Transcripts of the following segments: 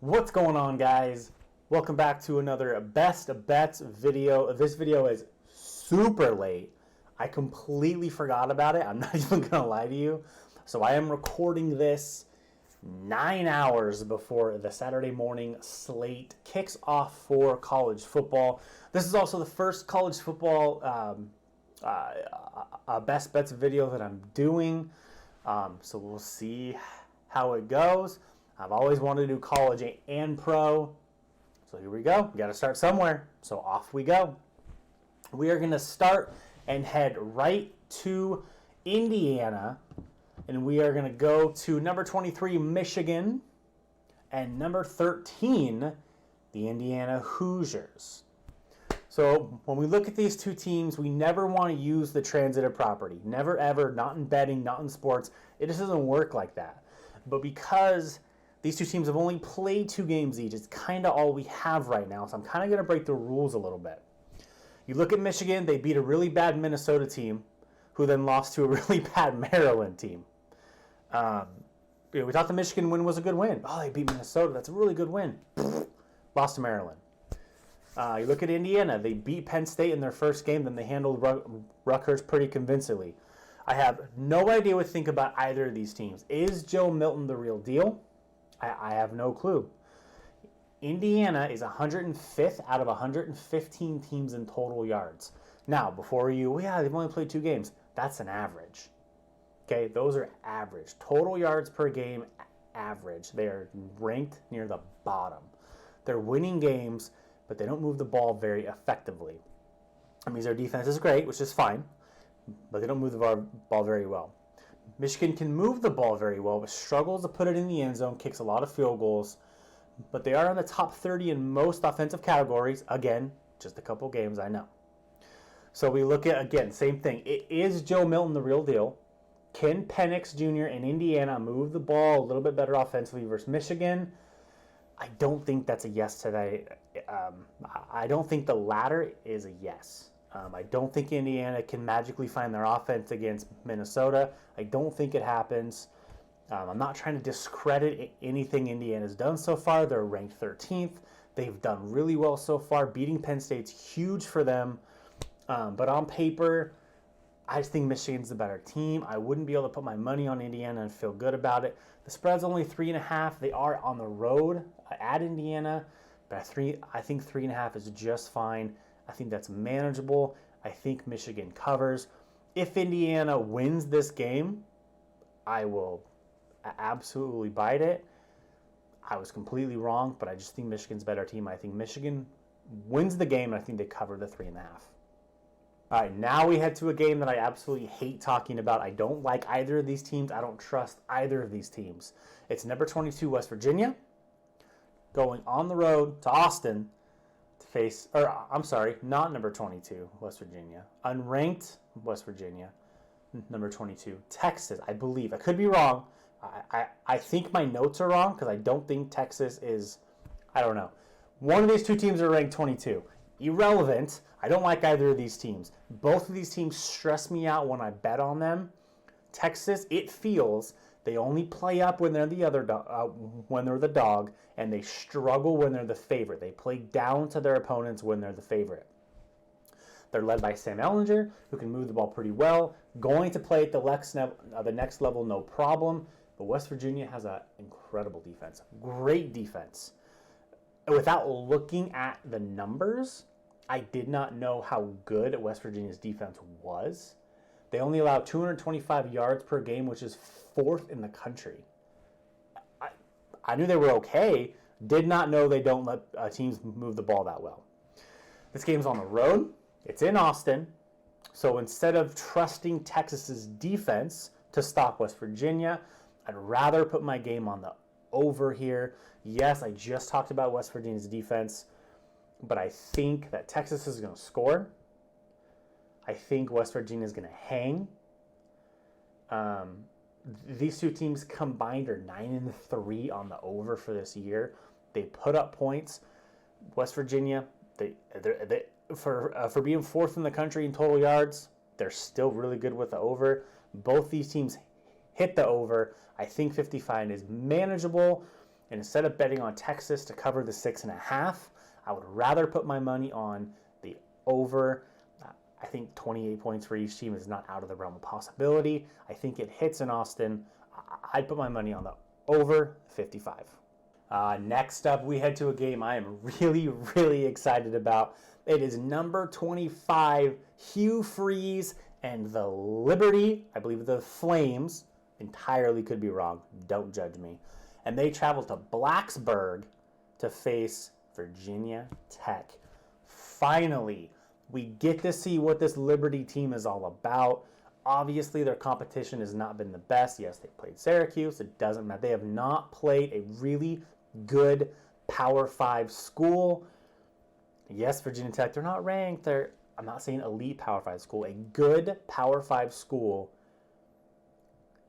What's going on, guys? Welcome back to another Best Bets video. This video is super late. I completely forgot about it. I'm not even going to lie to you. So I am recording this 9 hours before the Saturday morning slate kicks off for college football. This is also the first college football Best Bets video that I'm doing. So we'll see how it goes. I've always wanted to do college and pro. So here we go. We got to start somewhere. So off we go. We are going to start and head right to Indiana. And we are going to go to number 23, Michigan, and number 13, the Indiana Hoosiers. So when we look at these two teams, we never want to use the transitive property. Never, ever, not in betting, not in sports. It just doesn't work like that. But because these two teams have only played 2 games each, it's kind of all we have right now. So I'm kind of going to break the rules a little bit. You look at Michigan, they beat a really bad Minnesota team, who then lost to a really bad Maryland team. We thought the Michigan win was a good win. Oh, they beat Minnesota. That's a really good win. Lost to Maryland. You look at Indiana. They beat Penn State in their first game, then they handled Rutgers pretty convincingly. I have no idea what to think about either of these teams. Is Joe Milton the real deal? I have no clue. Indiana is 105th out of 115 teams in total yards. Now, before they've only played 2 games. That's an average. Okay, those are average. Total yards per game, average. They are ranked near the bottom. They're winning games, but they don't move the ball very effectively. That means their defense is great, which is fine, but they don't move the ball very well. Michigan can move the ball very well, but struggles to put it in the end zone, kicks a lot of field goals, but they are in the top 30 in most offensive categories. Again, just a couple games, I know. So we look at, again, same thing. Is Joe Milton the real deal? Can Penix Jr. in Indiana move the ball a little bit better offensively versus Michigan? I don't think that's a yes today. I don't think the latter is a yes. I don't think Indiana can magically find their offense against Minnesota. I don't think it happens. I'm not trying to discredit anything Indiana's done so far. They're ranked 13th. They've done really well so far. Beating Penn State's huge for them. But on paper, I just think Michigan's the better team. I wouldn't be able to put my money on Indiana and feel good about it. The spread's only 3.5. They are on the road at Indiana, but I think 3.5 is just fine. I think that's manageable. I think Michigan covers. If Indiana wins this game, I will absolutely bite it. I was completely wrong, but I just think Michigan's a better team. I think Michigan wins the game, and I think they cover the 3.5. All right, now we head to a game that I absolutely hate talking about. I don't like either of these teams. I don't trust either of these teams. It's number 22, West Virginia, going on the road to Austin to face, not number 22, West Virginia. Unranked West Virginia, number 22. Texas, I believe. I could be wrong. I think my notes are wrong because I don't think Texas is, I don't know. One of these two teams are ranked 22. Irrelevant. I don't like either of these teams. Both of these teams stress me out when I bet on them. Texas, it feels they only play up when they're the dog, and they struggle when they're the favorite. They play down to their opponents when they're the favorite. They're led by Sam Ehlinger, who can move the ball pretty well. Going to play at the next level, no problem. But West Virginia has an incredible defense, great defense. Without looking at the numbers, I did not know how good West Virginia's defense was. They only allow 225 yards per game, which is 4th in the country. I knew they were okay. Did not know they don't let teams move the ball that well. This game's on the road. It's in Austin. So instead of trusting Texas's defense to stop West Virginia, I'd rather put my game on the over here. Yes, I just talked about West Virginia's defense, but I think that Texas is going to score. I think West Virginia is going to hang. These two teams combined are 9-3 on the over for this year. They put up points. West Virginia, for being 4th in the country in total yards, they're still really good with the over. Both these teams hit the over. I think 55 is manageable. And instead of betting on Texas to cover the 6.5, I would rather put my money on the over. I think 28 points for each team is not out of the realm of possibility. I think it hits in Austin. I'd put my money on the over 55. Next up, we head to a game I am really, really excited about. It is number 25, Hugh Freeze and the Liberty. I believe the Flames. Entirely could be wrong. Don't judge me. And they travel to Blacksburg to face Virginia Tech. Finally, we get to see what this Liberty team is all about. Obviously, their competition has not been the best. Yes, they played Syracuse. It doesn't matter. They have not played a really good Power 5 school. Yes, Virginia Tech, they're not ranked. I'm not saying elite Power 5 school. A good Power 5 school.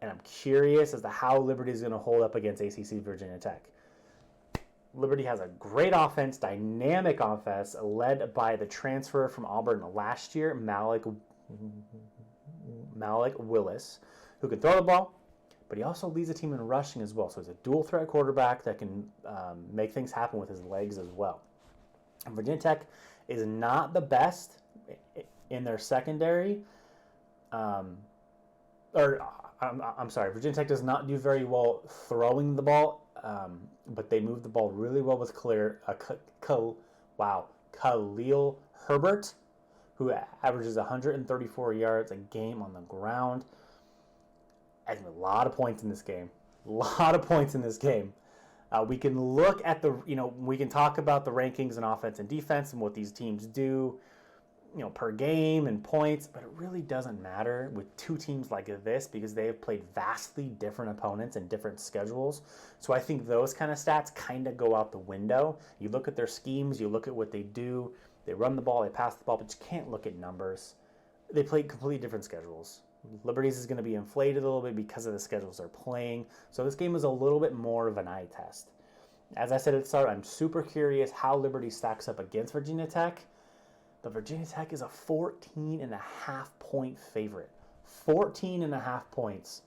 And I'm curious as to how Liberty is going to hold up against ACC Virginia Tech. Liberty has a great offense, dynamic offense, led by the transfer from Auburn last year, Malik Willis, who can throw the ball, but he also leads the team in rushing as well. So he's a dual threat quarterback that can make things happen with his legs as well. And Virginia Tech is not the best in their secondary. I'm sorry, Virginia Tech does not do very well throwing the ball, but they move the ball really well with Khalil Herbert, who averages 134 yards a game on the ground. I think a lot of points in this game. We can look at we can talk about the rankings in offense and defense and what these teams do, per game and points, but it really doesn't matter with two teams like this because they have played vastly different opponents and different schedules. So I think those kind of stats kind of go out the window. You look at their schemes, you look at what they do. They run the ball, they pass the ball, but you can't look at numbers. They play completely different schedules. Liberty's is going to be inflated a little bit because of the schedules they're playing. So this game is a little bit more of an eye test. As I said at the start, I'm super curious how Liberty stacks up against Virginia Tech. But Virginia Tech is a 14.5 point favorite. 14.5 points.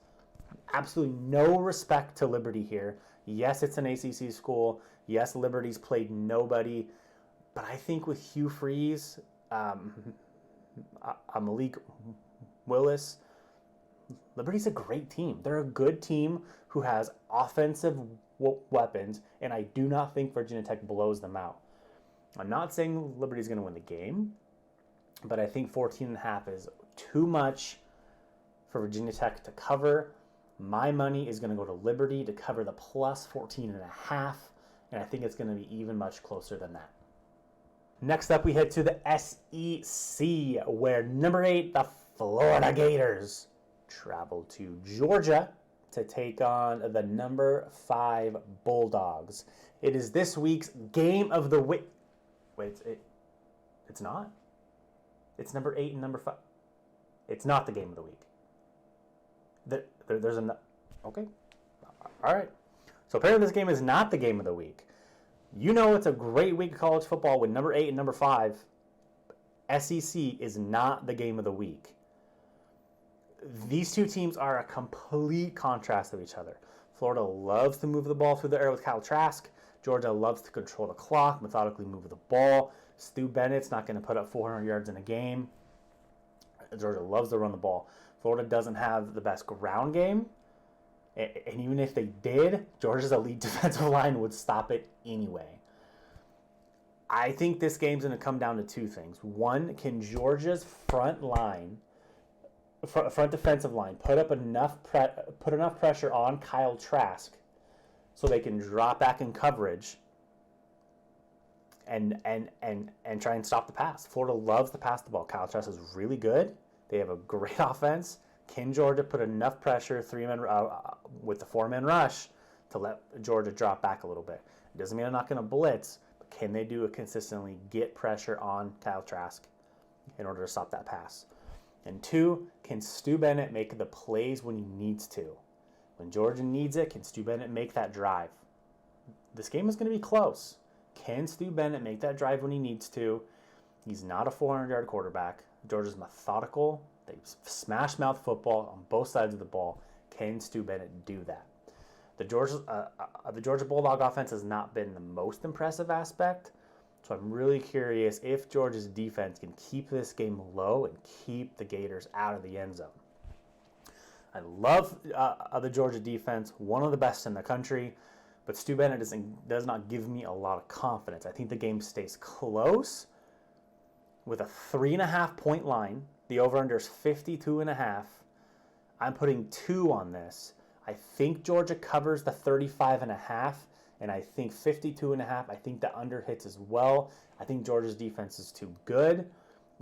Absolutely no respect to Liberty here. Yes, it's an ACC school. Yes, Liberty's played nobody. But I think with Hugh Freeze, Malik Willis, Liberty's a great team. They're a good team who has offensive weapons, and I do not think Virginia Tech blows them out. I'm not saying Liberty's going to win the game, but I think 14.5 is too much for Virginia Tech to cover. My money is going to go to Liberty to cover the plus 14.5, and I think it's going to be even much closer than that. Next up, we head to the SEC, where number 8, the Florida Gators, travel to Georgia to take on the number 5 Bulldogs. It is this week's game of the week. Wait, it's not? It's number 8 and number 5. It's not the game of the week. There's a... Okay. All right. So apparently this game is not the game of the week. It's a great week of college football with number 8 and number 5. SEC is not the game of the week. These two teams are a complete contrast of each other. Florida loves to move the ball through the air with Kyle Trask. Georgia loves to control the clock, methodically move the ball. Stu Bennett's not going to put up 400 yards in a game. Georgia loves to run the ball. Florida doesn't have the best ground game. And even if they did, Georgia's elite defensive line would stop it anyway. I think this game's going to come down to two things. One, can Georgia's front defensive line put enough pressure on Kyle Trask so they can drop back in coverage and try and stop the pass? Florida loves to pass the ball. Kyle Trask is really good. They have a great offense. Can Georgia put enough pressure, with the 4-man rush, to let Georgia drop back a little bit? It doesn't mean they're not going to blitz, but can they do it consistently, get pressure on Kyle Trask in order to stop that pass? And 2, can Stu Bennett make the plays when he needs to? When Georgia needs it, can Stu Bennett make that drive? This game is going to be close. Can Stu Bennett make that drive when he needs to? He's not a 400-yard quarterback. Georgia's methodical. They smash mouth football on both sides of the ball. Can Stu Bennett do that? The Georgia Bulldog offense has not been the most impressive aspect. So I'm really curious if Georgia's defense can keep this game low and keep the Gators out of the end zone. I love the Georgia defense, one of the best in the country, but Stu Bennett does not give me a lot of confidence. I think the game stays close with a 3.5 point line. The over-under is 52.5. I'm putting 2 on this. I think Georgia covers the 35.5. And I think 52.5, I think the under hits as well. I think Georgia's defense is too good.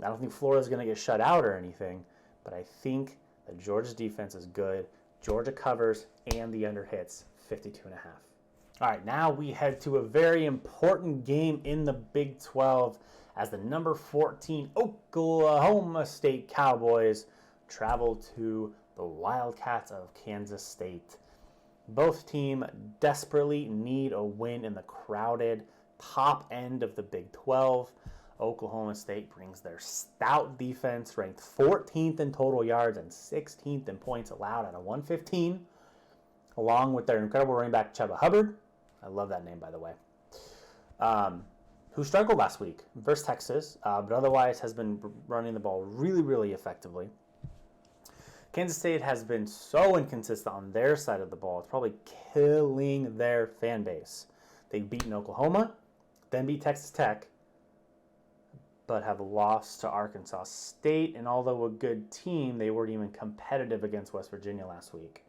I don't think Florida's going to get shut out or anything, but I think that Georgia's defense is good. Georgia covers and the under hits 52.5. All right, now we head to a very important game in the Big 12 as the number 14 Oklahoma State Cowboys travel to the Wildcats of Kansas State. Both teams desperately need a win in the crowded top end of the Big 12. Oklahoma State brings their stout defense, ranked 14th in total yards and 16th in points allowed at a 115, along with their incredible running back Chuba Hubbard. I love that name, by the way. Who struggled last week versus Texas, but otherwise has been running the ball really, really effectively. Kansas State has been so inconsistent on their side of the ball. It's probably killing their fan base. They've beaten Oklahoma, then beat Texas Tech, but have lost to Arkansas State. And although a good team, they weren't even competitive against West Virginia last week.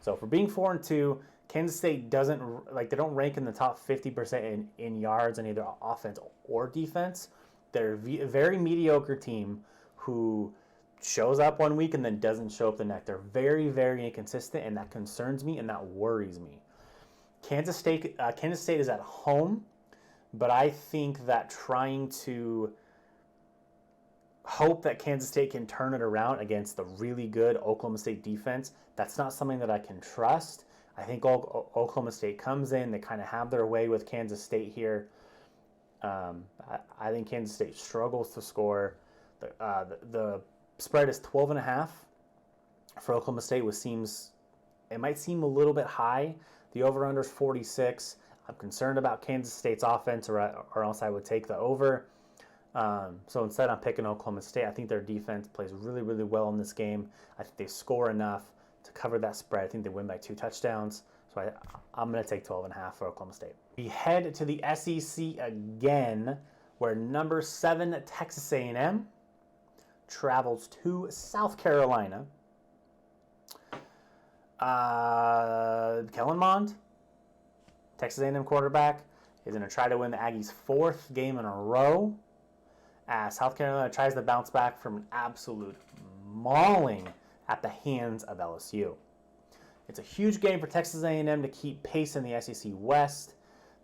So for being 4-2, Kansas State they don't rank in the top 50% in yards in either offense or defense. They're a very mediocre team who shows up one week and then doesn't show up the next. They're very, very inconsistent, and that concerns me and that worries me. Kansas State is at home, but I think that trying to hope that Kansas State can turn it around against the really good Oklahoma State defense, that's not something that I can trust. I think Oklahoma State comes in, they kind of have their way with Kansas State here. I think Kansas State struggles to score. The spread is 12.5 for Oklahoma State, it might seem a little bit high. The over-under is 46. I'm concerned about Kansas State's offense, or else I would take the over. So instead, I'm picking Oklahoma State. I think their defense plays really, really well in this game. I think they score enough to cover that spread. I think they win by 2 touchdowns. So I'm going to take 12.5 for Oklahoma State. We head to the SEC again, where number 7 Texas A&M travels to South Carolina. Kellen Mond, Texas A&M quarterback, is going to try to win the Aggies' 4th game in a row as South Carolina tries to bounce back from an absolute mauling at the hands of LSU. It's a huge game for Texas A&M to keep pace in the SEC West.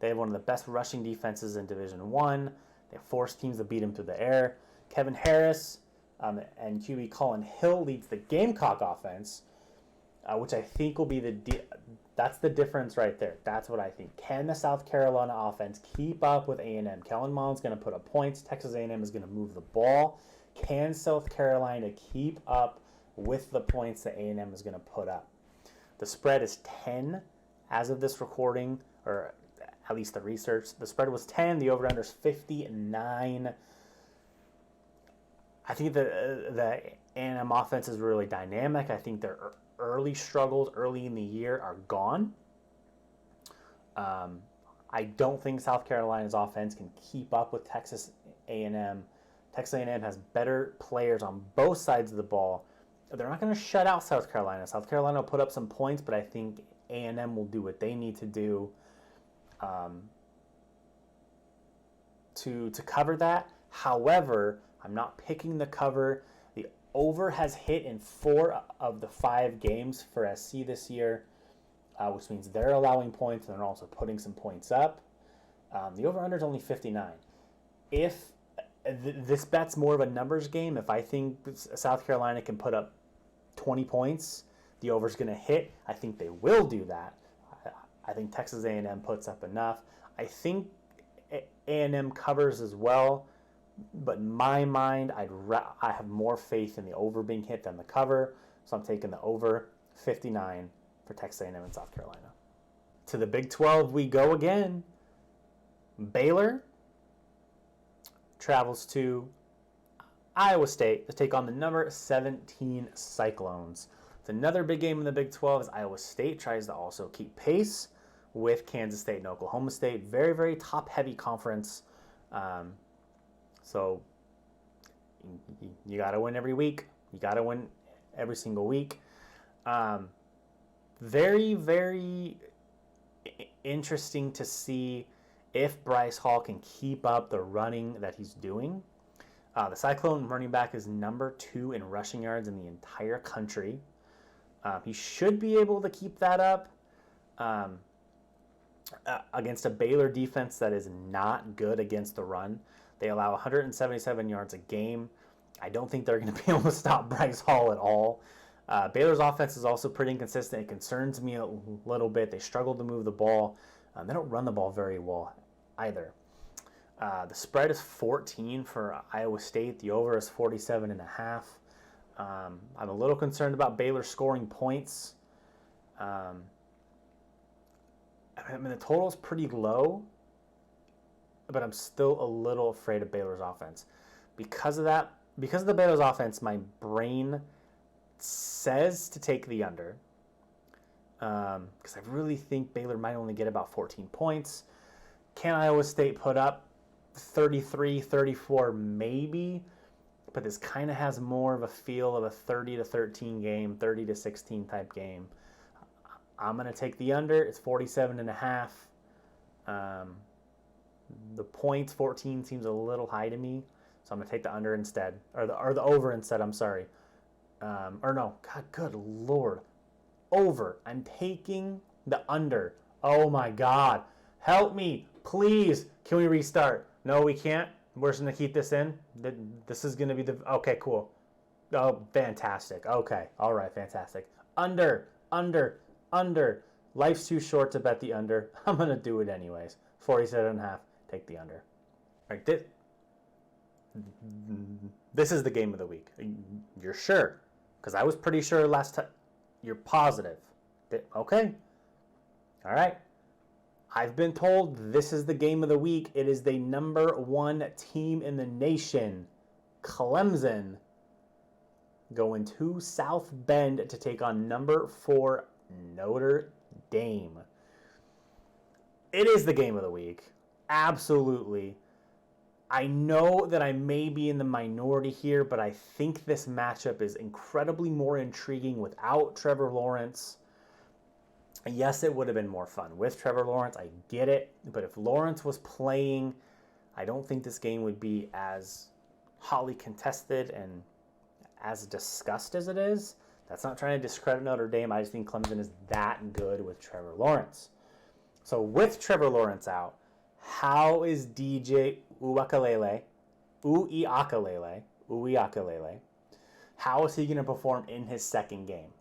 They have one of the best rushing defenses in Division I. They force teams to beat them through the air. Kevin Harris and QB Colin Hill leads the Gamecock offense, which I think will be that's the difference right there. That's what I think. Can the South Carolina offense keep up with A&M? Kellen Mond's going to put up points. Texas A&M is going to move the ball. Can South Carolina keep up with the points that A&M is going to put up? The spread is 10 as of this recording, or at least the research. The spread was 10. The over-under is 59. I think the A&M offense is really dynamic. I think their early struggles early in the year are gone. I don't think South Carolina's offense can keep up with Texas A&M. Texas A&M has better players on both sides of the ball. They're not going to shut out South Carolina. South Carolina will put up some points, but I think A&M will do what they need to do to cover that. However, I'm not picking the cover. The over has hit in 4 of the 5 games for SC this year, which means they're allowing points and they're also putting some points up. The over-under is only 59. If this bet's more of a numbers game, if I think South Carolina can put up 20 points, the over's going to hit. I think they will do that. I think Texas A&M puts up enough. I think A&M covers as well. But in my mind, I have more faith in the over being hit than the cover. So I'm taking the over 59 for Texas A&M and South Carolina. To the Big 12 we go again. Baylor travels to Iowa State to take on the number 17 Cyclones. It's another big game in the Big 12 as Iowa State tries to also keep pace with Kansas State and Oklahoma State. Very, very top-heavy conference. So you got to win every week. You got to win every single week. Very, very interesting to see if Bryce Hall can keep up the running that he's doing. The Cyclone running back is number 2 in rushing yards in the entire country. He should be able to keep that up against a Baylor defense that is not good against the run. They allow 177 yards a game. I don't think they're going to be able to stop Bryce Hall at all. Baylor's offense is also pretty inconsistent. It concerns me a little bit. They struggle to move the ball. They don't run the ball very well either. The spread is 14 for Iowa State. The over is 47.5. I'm a little concerned about Baylor scoring points. I mean, the total is pretty low, but I'm still a little afraid of Baylor's offense. Because of that, because of the Baylor's offense, my brain says to take the under. Because I really think Baylor might only get about 14 points. Can Iowa State put up 33, 34 maybe? But this kind of has more of a feel of a 30-13 game, 30-16 type game. I'm going to take the under. It's 47.5. The points, 14, seems a little high to me. So I'm going to take the under instead. Or the over instead, I'm sorry. God, good Lord. Over. I'm taking the under. Oh my God. Help me. Please. Can we restart? No, we can't. We're just going to keep this in. This is going to be the... Okay, cool. Oh, fantastic. Okay. All right, fantastic. Under. Life's too short to bet the under. I'm going to do it anyways. 47.5. Take the under. All right, this is the game of the week. You're sure? Because I was pretty sure last time. You're positive. Okay. All right. I've been told this is the game of the week. It is the number 1 team in the nation, Clemson, going to South Bend to take on number 4 Notre Dame. It is the game of the week. Absolutely. I know that I may be in the minority here, but I think this matchup is incredibly more intriguing without Trevor Lawrence. Yes, it would have been more fun with Trevor Lawrence. I get it. But if Lawrence was playing, I don't think this game would be as hotly contested and as discussed as it is. That's not trying to discredit Notre Dame. I just think Clemson is that good with Trevor Lawrence. So with Trevor Lawrence out, how is DJ Uiagalelei, how is he going to perform in his second game?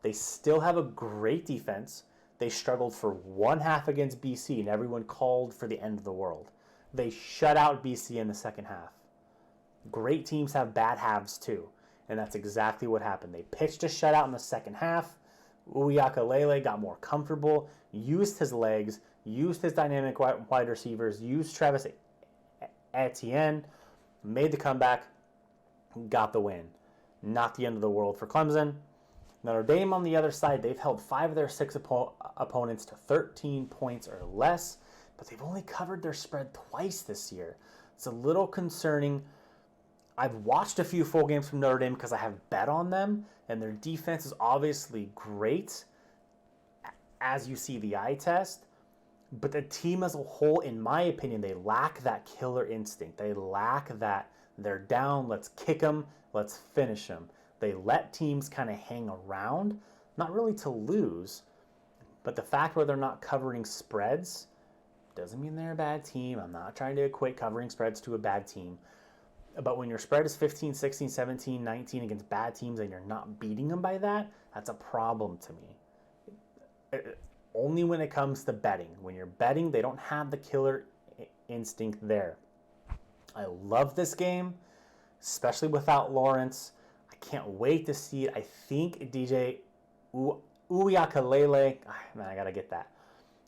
They still have a great defense. They struggled for one half against BC, and everyone called for the end of the world. They shut out BC in the second half. Great teams have bad halves too, and that's exactly what happened. They pitched a shutout in the second half. Uiagalelei got more comfortable, used his legs, used his dynamic wide receivers, used Travis Etienne, made the comeback, got the win. Not the end of the world for Clemson. Notre Dame on the other side, they've held 5 of their 6 opponents to 13 points or less, but they've only covered their spread twice this year. It's a little concerning. I've watched a few full games from Notre Dame because I have bet on them, and their defense is obviously great, as you see the eye test. But the team as a whole, in my opinion, they lack that killer instinct. They lack that they're down, let's kick them, let's finish them. They let teams kind of hang around, not really to lose, but the fact where they're not covering spreads doesn't mean they're a bad team. I'm not trying to equate covering spreads to a bad team. But when your spread is 15, 16, 17, 19 against bad teams and you're not beating them by that, that's a problem to me. Only when it comes to betting. When you're betting, they don't have the killer instinct there. I love this game, especially without Lawrence. I can't wait to see it. I think DJ Uiagalelei, man, I got to get that.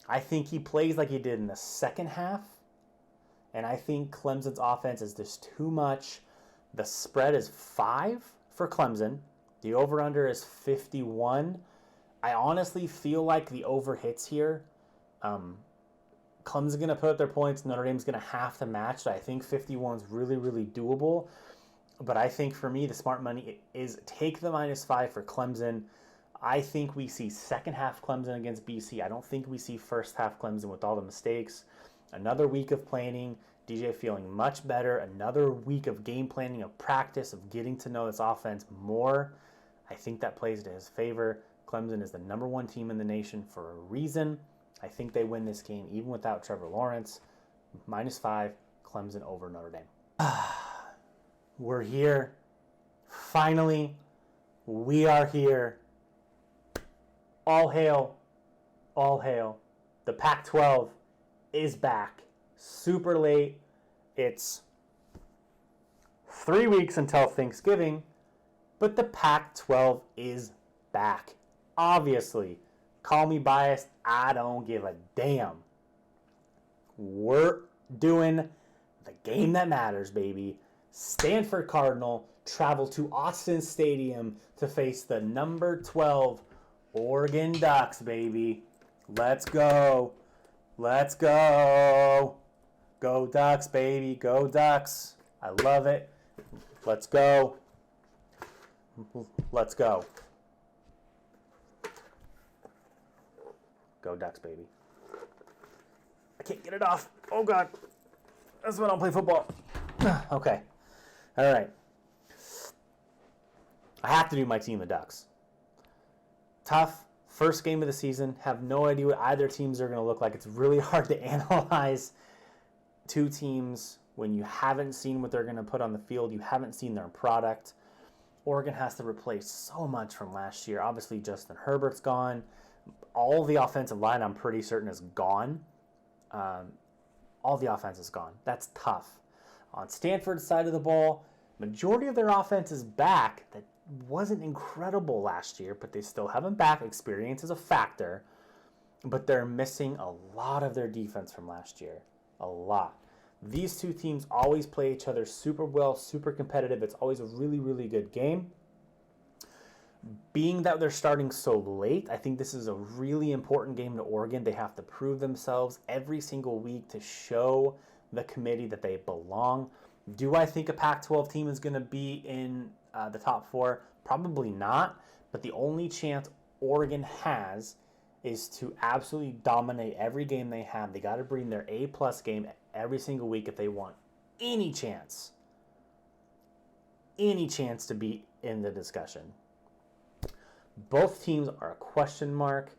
I think he plays like he did in the second half. And I think Clemson's offense is just too much. The spread is 5 for Clemson. The over-under is 51. I honestly feel like the over hits here. Clemson's going to put up their points. Notre Dame's going to have to match. So I think 51 is really, really doable. But I think for me, the smart money is take the -5 for Clemson. I think we see second half Clemson against BC. I don't think we see first half Clemson with all the mistakes. Another week of planning. DJ feeling much better. Another week of game planning, of practice, of getting to know this offense more. I think that plays to his favor. Clemson is the #1 team in the nation for a reason. I think they win this game even without Trevor Lawrence. -5, Clemson over Notre Dame. We're here. Finally, we are here. All hail. All hail. The Pac-12 is back. Super late. It's 3 weeks until Thanksgiving, but the Pac-12 is back. Obviously, call me biased. I don't give a damn. We're doing the game that matters, baby. Stanford Cardinal travel to Austin Stadium to face the #12 Oregon Ducks, baby. Let's go. Let's go. Go Ducks, baby. Go Ducks. I love it. Let's go. Let's go. Go Ducks, baby. I can't get it off. Oh, God. That's why I don't play football. Okay. All right. I have to do my team, the Ducks. Tough. First game of the season. Have no idea what either teams are going to look like. It's really hard to analyze two teams when you haven't seen what they're going to put on the field. You haven't seen their product. Oregon has to replace so much from last year. Obviously, Justin Herbert's gone. All the offensive line, I'm pretty certain, is gone. All the offense is gone. That's tough. On Stanford's side of the ball, majority of their offense is back. That wasn't incredible last year, but they still have them back. Experience is a factor, but they're missing a lot of their defense from last year. A lot. These two teams always play each other super well, super competitive. It's always a really, really good game. Being that they're starting so late, I think this is a really important game to Oregon. They have to prove themselves every single week to show the committee that they belong. Do I think a Pac-12 team is going to be in the top 4? Probably not. But the only chance Oregon has is to absolutely dominate every game they have. They got to bring their A-plus game every single week if they want any chance to be in the discussion. Both teams are a question mark,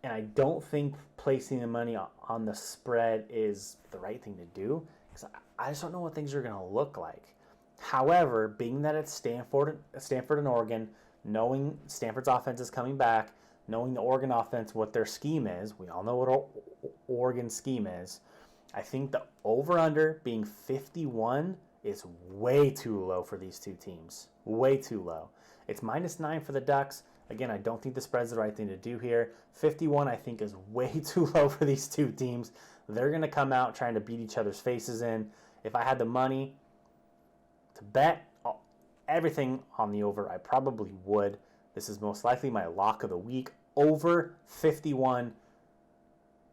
and I don't think placing the money on the spread is the right thing to do, because I just don't know what things are going to look like. However, being that it's Stanford and Oregon, knowing Stanford's offense is coming back, knowing the Oregon offense, what their scheme is, we all know what Oregon's scheme is, I think the over-under being 51 is way too low for these two teams. Way too low. It's -9 for the Ducks. Again, I don't think the spread's the right thing to do here. 51, I think, is way too low for these two teams. They're going to come out trying to beat each other's faces in. If I had the money to bet everything on the over, I probably would. This is most likely my lock of the week. Over 51.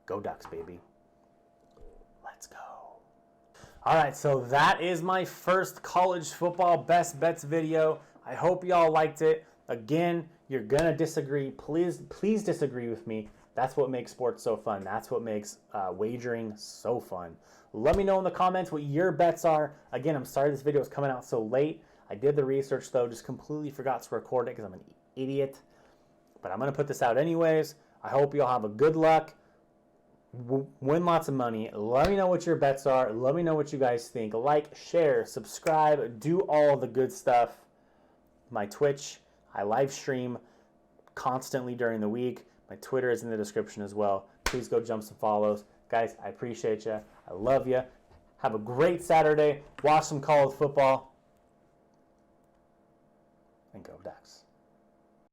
Go Ducks, baby. Let's go. All right, so that is my first college football best bets video. I hope y'all liked it. Again, you're going to disagree. Please disagree with me. That's what makes sports so fun. That's what makes wagering so fun. Let me know in the comments what your bets are. Again, I'm sorry this video is coming out so late. I did the research, though. Just completely forgot to record it because I'm an idiot. But I'm going to put this out anyways. I hope y'all have a good luck. Win lots of money. Let me know what your bets are. Let me know what you guys think. Like, share, subscribe, do all the good stuff. My Twitch, I live stream constantly during the week. My Twitter is in the description as well. Please go jump some follows. Guys, I appreciate you. I love you. Have a great Saturday. Watch some college football. And go Ducks.